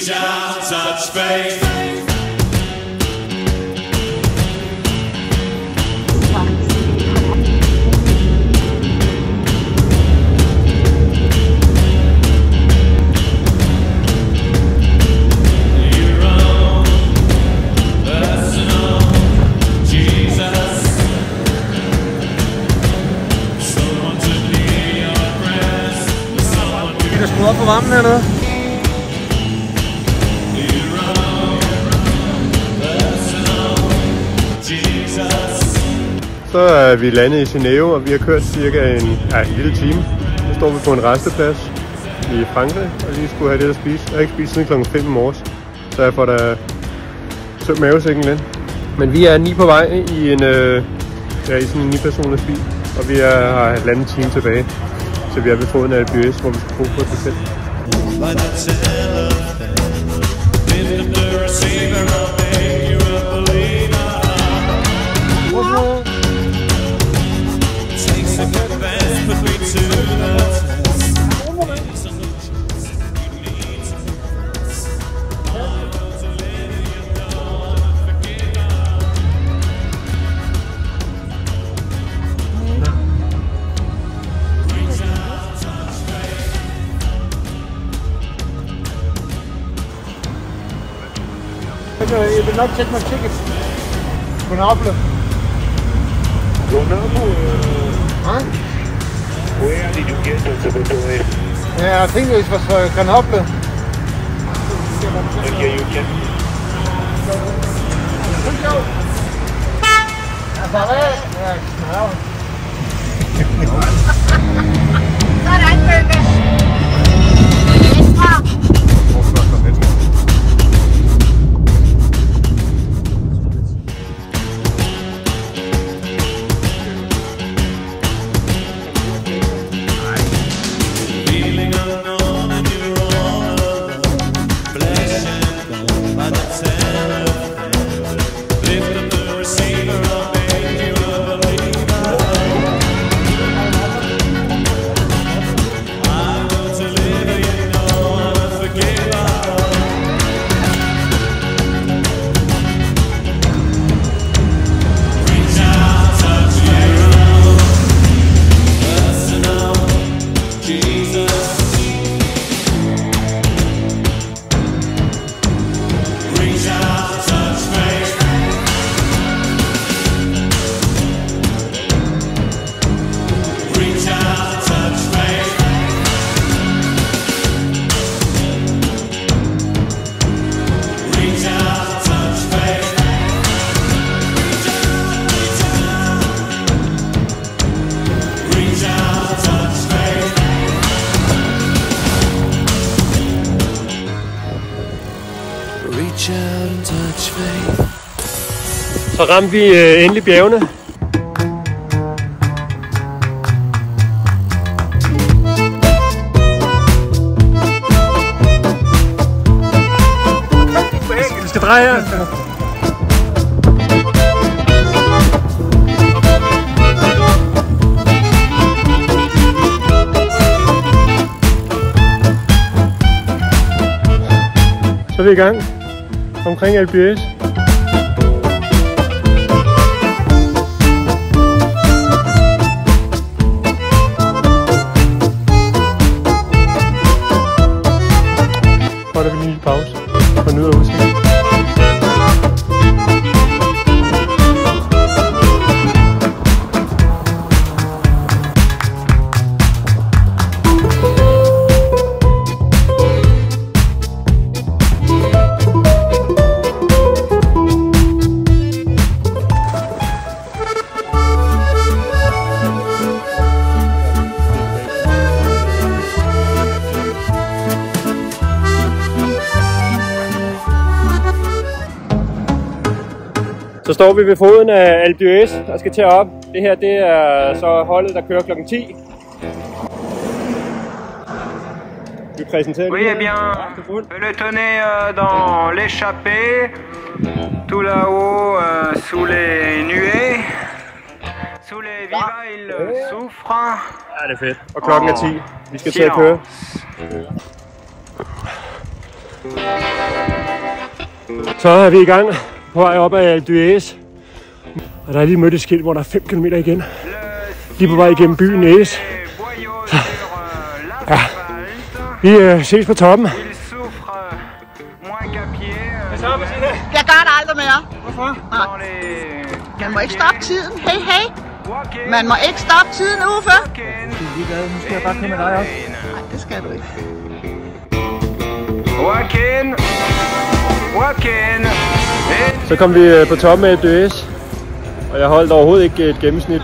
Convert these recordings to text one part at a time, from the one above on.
Reach out, touch faith. Vi kan skrue op på varmen hernede. Så er vi landet i Genève, og vi har kørt cirka en lille time. Så står vi på en resteplads i Frankrig, og lige skulle have lidt at spise. Jeg har ikke spist siden klokken 5 i morges, så jeg får da tømt mavesækken lidt. Men vi er 9 på vej i en i sådan en 9-personers bil, og vi har halvanden time tilbage. Så vi er ved foden af Alpe d'Huez, hvor vi skal bo på et hotel. You will not take my ticket. Grenoble. Grenoble? Huh? Where did you get to Grenoble? Yeah, I think it was Grenoble. Okay, you can. Sådan, Bøkke. Så ramte vi endelig bjergene. Vi skal dreje her. Så er vi i gang omkring Alpe d'Huez. Så er der en lille pause for at nyde af udsigten. Så står vi ved foden af Alpe d'Huez og skal tage op. Det her det er så holdet, der kører klokken 10. Vi præsenterer Oui, eh bien, pelotonné dans l'échappée, tout là-haut sous les nuées, sous les vivas, il souffre. Ja, det er fedt. Og klokken er 10. Vi skal til at køre. Så er vi i gang på vej op ad Alpe d'Huez. Og der er lige mødt et skilt, hvor der er 5 km igen. Lige på vej igennem byen Næs. Ja, vi ses på toppen. Jeg gør det aldrig mere. Hvorfor? Man må ikke stoppe tiden. Hey, hey. Man må ikke stoppe tiden, Uffe. Du er ligeglad. Nu skal jeg bare køre med dig også. Nej, det skal du ikke. Så kom vi på toppen af D'Huez. Og jeg holdt overhovedet ikke et gennemsnit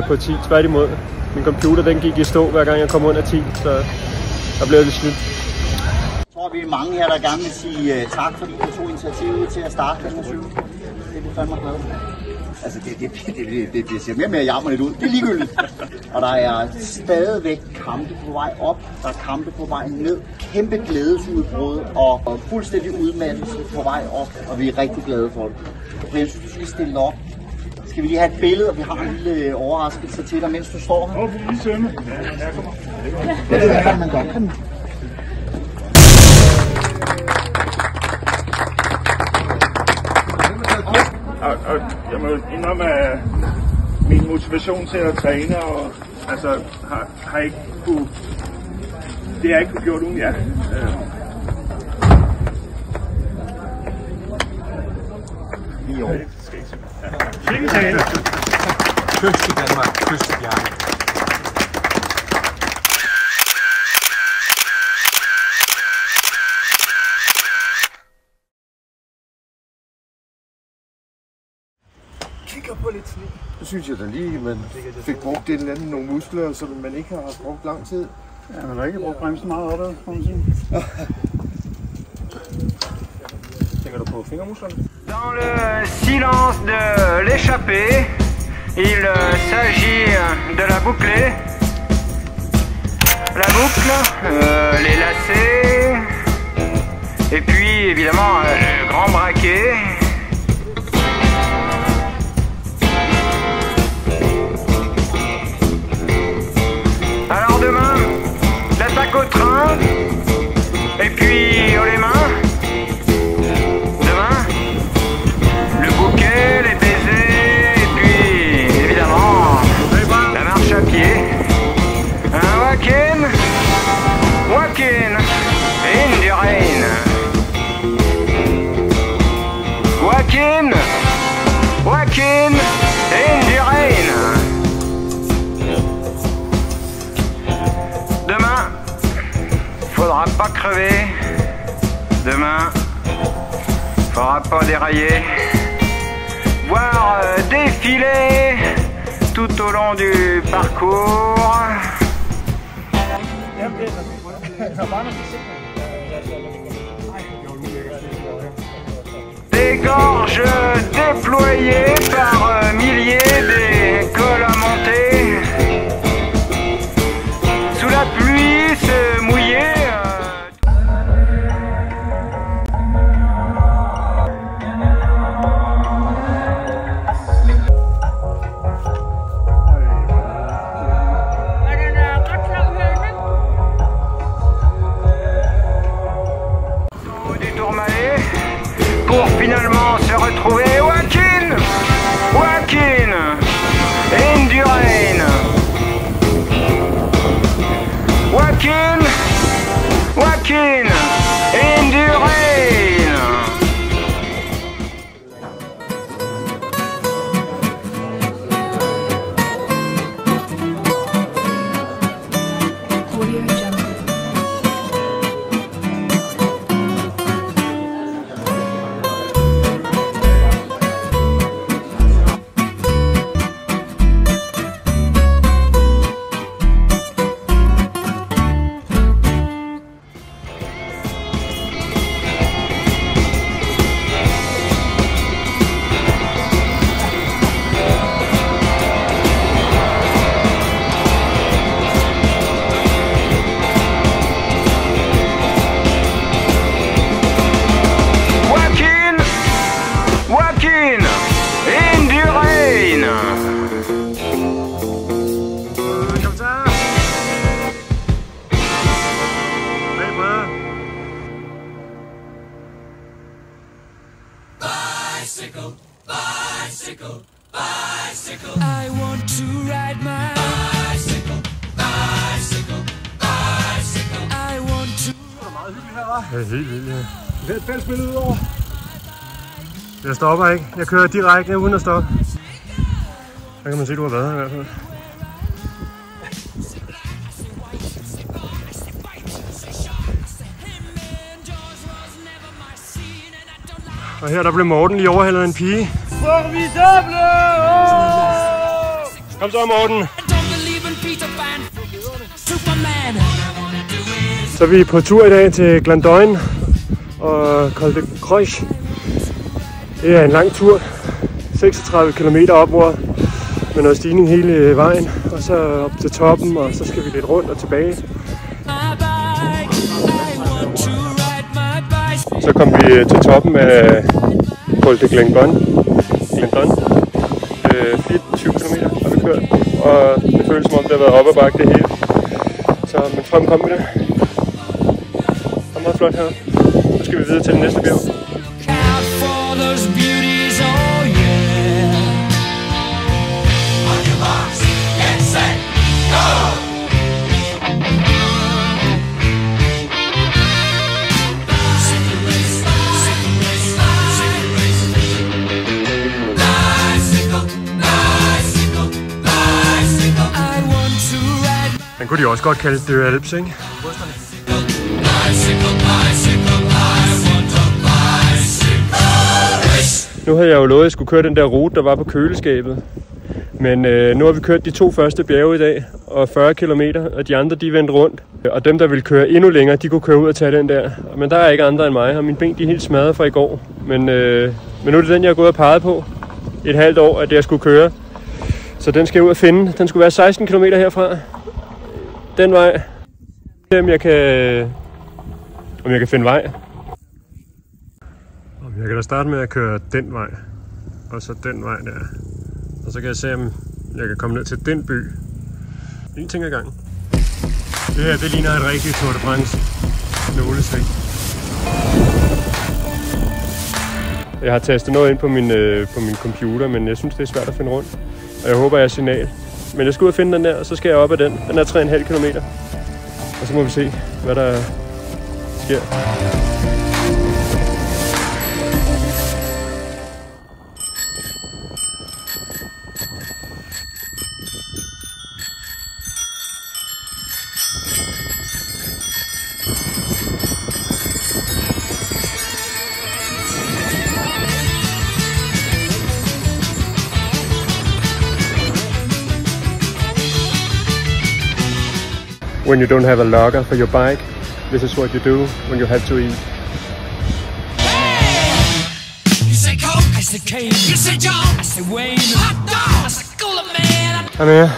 på 10, tværtimod. Min computer den gik i stå, hver gang jeg kom under 10, så der blev lidt snydt. Jeg tror, vi er mange her, der gerne vil sige tak, fordi du tog initiativet til at starte den her cykel. Det er vi fandme glade for. Altså, det ser mere og mere jammerligt ud. Det er ligegyldigt. Og der er stadigvæk kampe på vej op, der er kampe på vej ned. Kæmpe glædesudbrud og fuldstændig udmattelse på vej op. Og vi er rigtig glade for det. Så jeg synes, du skal stille op. Skal vi lige have et billede, og vi har en lille overraskelse til dig, mens du står her? vi lige sømme. Ja, kommer. Det kan man godt. Og jeg må indrømme, at min motivation til at træne og altså har ikke kunne, det har jeg ikke kunne gjort uden jer. I år. Skikketale. Kyst til Danmark. Kyst til Bjarne. Kigger på lidt snit. Så synes jeg da lige, man fik brugt et eller andet, nogle muskler, som man ikke har brugt lang tid. Ja, man har ikke brugt bremsen meget opad, må man sige. Tænker du på fingermusklerne? Dans le silence de l'échappée, il s'agit de la boucler. La boucle, les lacets, et puis évidemment le grand braquet. Alors demain, l'attaque au train, et puis haut les mains. Demain, le bouquet, les baisers, et puis évidemment la marche à pied. Un walk-in, in the rain. Walk-in, in the rain. Demain, faudra pas crever. Demain, faudra pas dérailler. Voir défiler tout au long du parcours. Des gorges déployées par milliers, des cols à monter. Sous la pluie se mouiller. Du Tourmalet pour finalement se retrouver walk-in in the rain. Walk-in in the rain. Audio Jungle. Det er helt vildt, ja. Det er et fældspil ud over. Jeg stopper ikke. Jeg kører direkte uden at stoppe. Der kan man se, at du har været her i hvert fald. Og her der blev Morten lige overhældet af en pige. Formidable! Kom så, Morten. Så er vi på tur i dag til Glandoin og Col de Croix. Det er en lang tur. 36 km opord med noget stigning hele vejen. Og så op til toppen, og så skal vi lidt rundt og tilbage. Så kom vi til toppen af Col de Glandon. 24 km har vi kørt, og det føles som om det har været op ad bakke det hele. Så men frem kom vi der. Det er meget flot her. Så skal vi videre til det næste bjerg. Den kunne de også godt kalde Dø Alps, ikke? Nu havde jeg jo lovet, at jeg skulle køre den der rute, der var på køleskabet. Men nu har vi kørt de 2 første bjerge i dag, og 40 km, og de andre de vendte rundt. Og dem, der ville køre endnu længere, de kunne køre ud og tage den der. Men der er ikke andre end mig, og mine ben de er helt smadret fra i går. Men nu er det den, jeg har gået og peget på et halvt år, at jeg skulle køre. Så den skal jeg ud og finde. Den skulle være 16 km herfra. Den vej. Om jeg kan finde vej. Jeg kan da starte med at køre den vej. Og så den vej der. Og så kan jeg se, om jeg kan komme ned til den by. En ting ad gangen. Det her, det ligner et rigtigt Tour de France nålesving. Jeg har tastet noget ind på min computer, men jeg synes, det er svært at finde rundt. Og jeg håber, jeg har signal. Men jeg skal ud og finde den der, og så skal jeg op ad den. Den er 3,5 km. Og så må vi se, hvad der sker. When you don't have a logger for your bike, this is what you do when you have to eat. Kom her.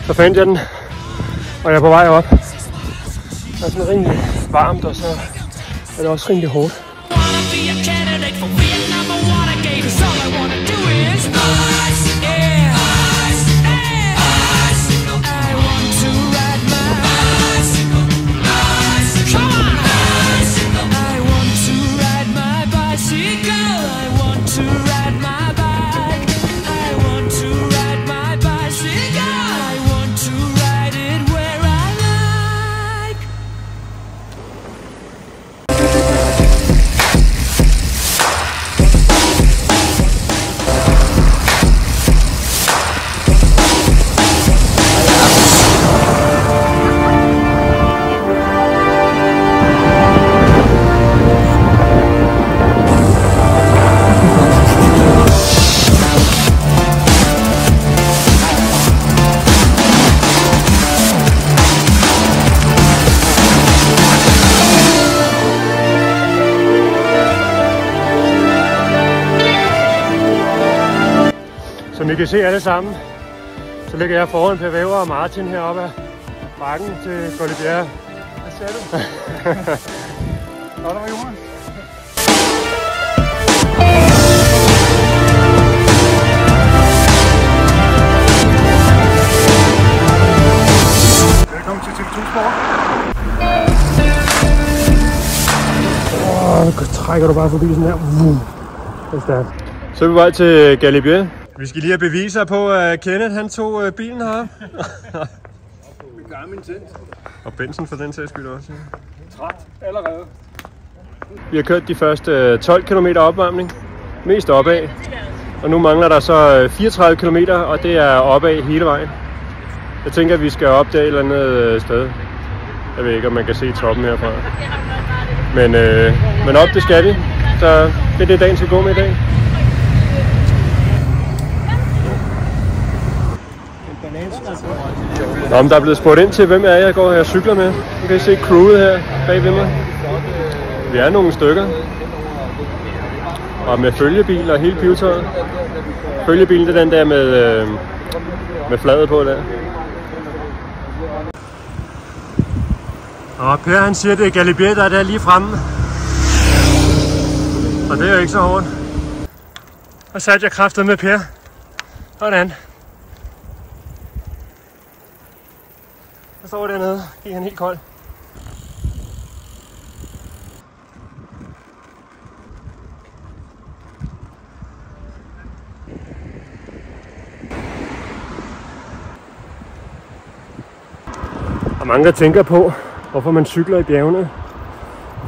Så fandt jeg den, og jeg er på vej op. Det er sådan rimelig varmt, og så er det også rimelig hårdt. Som I kan se alle sammen, så ligger jeg foran Per Væver og Martin heroppe ad bakken til Col de Bjerre. Hvad sagde du? Nå, der var Johan. Velkommen til TV2 Sport. Nu trækker du bare forbi sådan her. Det er stærkt. Så er vi på vej til Galibier. Vi skal lige have beviser på, at Kenneth han tog bilen heroppe. Og Benson for den sags skyld også. Ja. Træt allerede. Vi har kørt de første 12 km opvarmning, mest opad. Og nu mangler der så 34 km, og det er opad hele vejen. Jeg tænker, at vi skal op der et eller andet sted. Jeg ved ikke, om man kan se toppen herfra. Men op, det skal vi. Så det er det, dagen skal gå med i dag. Nå, men der er blevet spurgt ind til, hvem er jeg går her og cykler med. Nu kan I se crewet her bag ved mig. Vi er nogle stykker. Og med følgebil og hele pivetøjet. Følgebilen, det er den der med fladet på der. Og Per han siger, at det er Galibier, der er der lige fremme. Og det er jo ikke så hårdt. Og satte jeg kraftet med Per. Sådan. Der står dernede. Gik han helt kold. Og mange der tænker på, hvorfor man cykler i bjergene.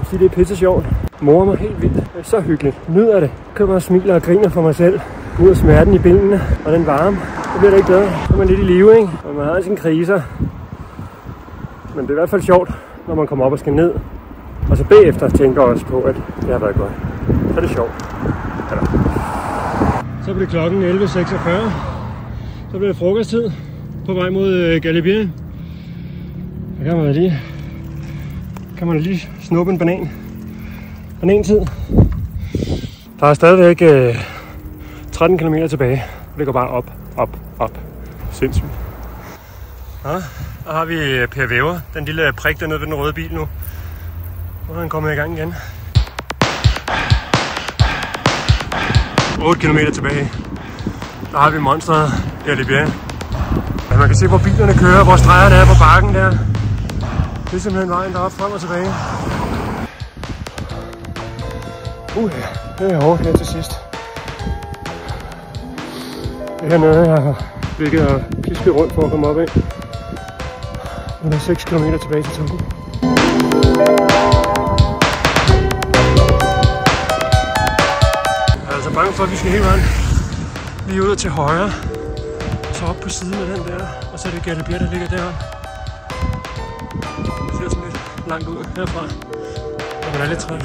Fordi det er pisse sjovt. Morer mig helt vildt. Det er så hyggeligt. Nyder det. Køber og smiler og griner for mig selv. Ud af smerten i benene og den varme. Det bliver det ikke bedre. Så er man lidt i live, ikke? Og man har sine kriser. Men det er i hvert fald sjovt, når man kommer op og skal ned. Og så bagefter tænker også på, at det har været godt. Så er det sjovt. Ja. Så bliver det klokken 11.46. Så bliver det frokosttid på vej mod Galibier. Så kan man lige snuppe en banan. Banantid. Der er stadigvæk 13 km tilbage. Det går bare op. Sindssygt. Ja, og har vi Per Væver, den lille prik dernede ved den røde bil nu. Nu er han kommet i gang igen. 8 km tilbage. Der har vi monsteret Galibier. Ja, man kan se, hvor bilerne kører, hvor stregerne er på bakken der. Det er simpelthen vejen deroppe frem og tilbage. Det er hårdt her til sidst. Det hernede, jeg har ligget og pisket rundt for at komme op af. Nu er der 6 km tilbage til toppen. Jeg er altså bange for, at vi skal hele vejen lige ud til højre. Så op på siden af den der, og så er det Galibier, der ligger deroppe. Det ser sådan lidt langt ud herfra, og man er lidt træt.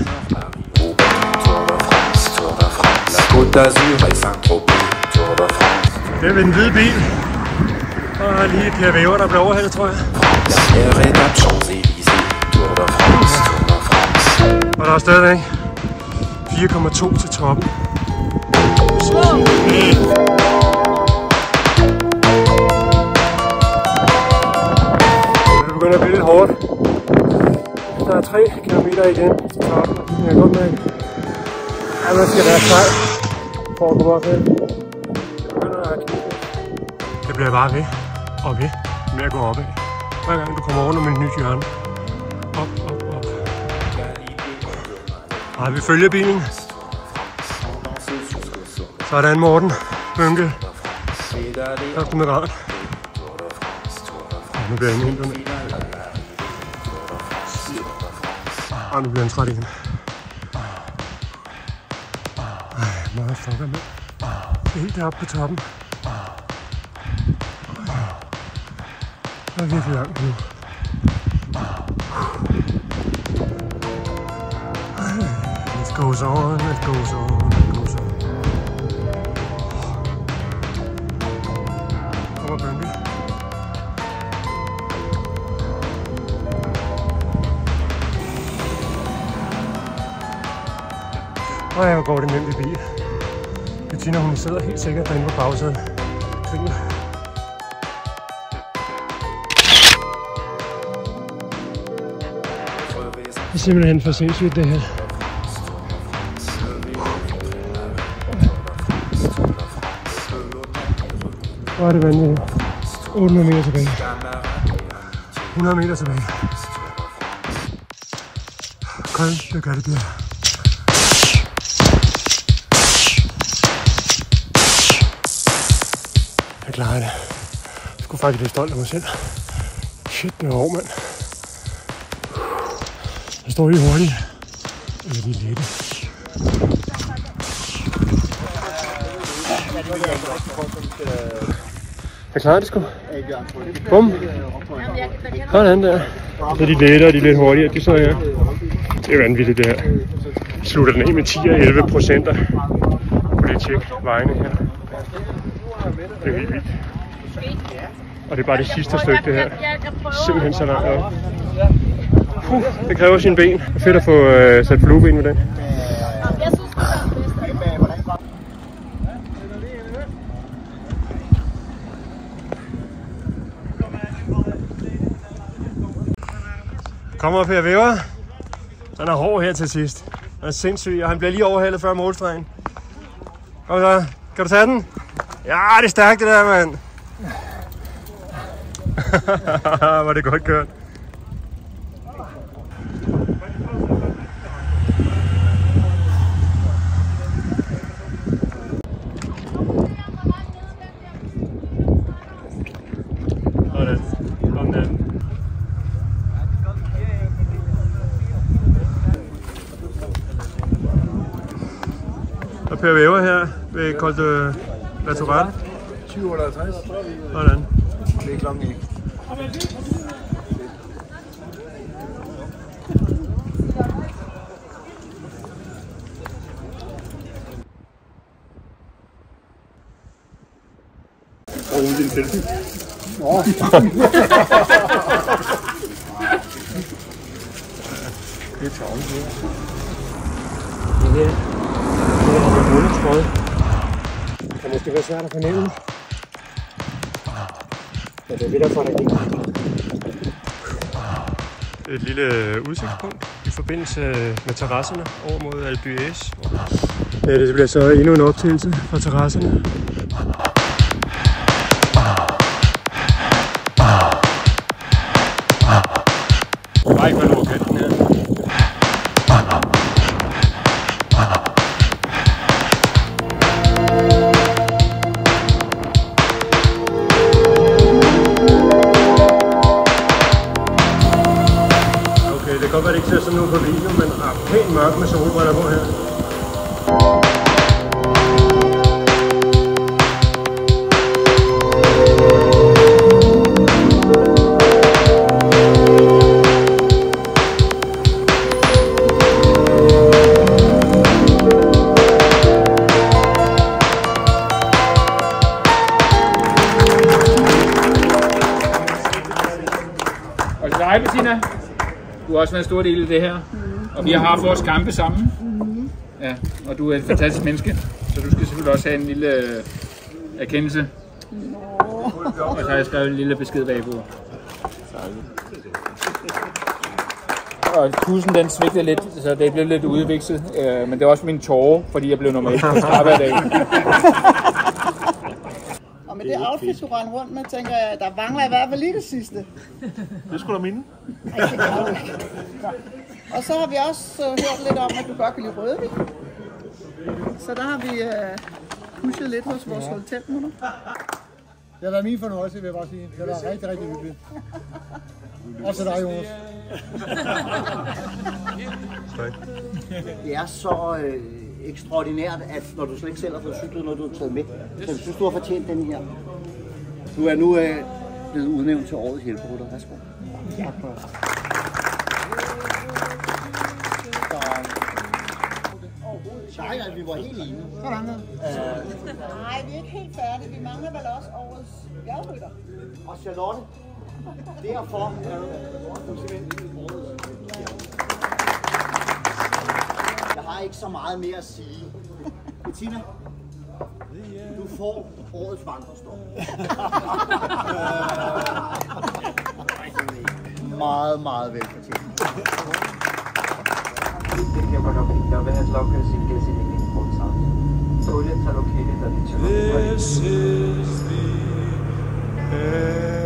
Det er ved den hvide bil, og lige Per Væver, der bliver overhældet, tror jeg. Og der er stadigvæk 4,2 til toppen. Det begynder at blive lidt hårdt. Der er 3 km igen til toppen. Jeg kan godt mærke, at man skal være sej for at komme op her. Det bliver bare ved og ved med at gå opad. Hver gang du kommer over med et nyt hjørne. Op. Har vi følgebilen. Sådan Morten. Bønke. Tak med rart. Nu bliver jeg indhentet med. Og nu bliver han træt igen. Meget fucker med. Helt deroppe på toppen. Det er virkelig langt nu. It goes on. Kommer Bønke. Og jeg går det nemt i bil. Bettina, hun sidder helt sikkert derinde på bagsædet. Griner. Det er simpelthen for sindssygt det her. Hvor er det vanvittigt. 800 meter tilbage. 100 meter tilbage. Kold, det gør det bliver. Jeg klarer det. Jeg skulle faktisk lidt stolt af mig selv. Shit, det var hård, mand. Der står de hurtigt. Eller de er lette. Jeg klarer det sgu. Bum. Sådan der. Så er de lette og de er lidt hurtigere. De så her. Det er vanvittigt det her. Vi slutter den af med 10 og 11%. På det tjek vejene her. Det er helt vildt. Og det er bare det sidste stykke det her. Simpelthen så langt op. Det kræver sine ben. Det er fedt at få sat flueben med den. Kommer Per Væver. Han er hård her til sidst. Han er sindssyg, og han bliver lige overhalet før målstregen. Kom så. Kan du tage den? Ja, det er stærkt det der, mand. Var det godt kørt. Sådan. Sådan. Og Per Væver her ved Col de la Tourette. 2058. Sådan. Det er klokken ikke. Og uden din selfie. Nå. Det er travlt. Det er rulletrøje. Det kan måske være svært at fornemme. Ja, det er lidt derfor, der gik. Et lille udsigtspunkt i forbindelse med terrasserne over mod Alpe d'Huez. Ja, det bliver så endnu en optagelse fra terrasserne. Jeg har ikke været over kanten her. Det kan godt være, det ikke ser sådan ud på video, men er pænt mørkt med solbriller på her. Og til dig, Bettina. Du har også været en stor del af det her, og vi har haft vores kampe sammen. Ja, og du er et fantastisk menneske, så du skal selvfølgelig også have en lille erkendelse. Og så har jeg skrevet en lille besked bagpå. Og kussen den svigtede lidt, så det blev lidt udvikset, men det er også min tårer, fordi jeg blev nummer 1 på Strava i dag. Og med det outfit, du render rundt med, tænker jeg, der mangler i hvert fald lige det sidste. Det skulle da minde. Og så har vi også hørt lidt om, at du godt kan lide rødvin. Så der har vi pushet lidt hos vores hotelmunder. Det har været min fornøjelse, vil jeg bare sige. Det har været rigtig, rigtig hyggeligt. Også dig, Jonas. Det er så ekstraordinært, at når du slet ikke selv har fået cyklet, når du har taget med. Så jeg synes, du har fortjent den her. Du er nu blevet udnævnt til årets hjælperytter. Værsgo. Tak for det. Nej, vi var helt enige. Sådan der. Nej, vi er ikke helt færdige. Vi mangler vel også årets bjergrytter. Og Charlotte, derfor er du simpelthen årets bjergrytter. Jeg har ikke så meget mere at sige. Bettina, du får årets vandrestop. Meget, meget velfortjent. This is the end.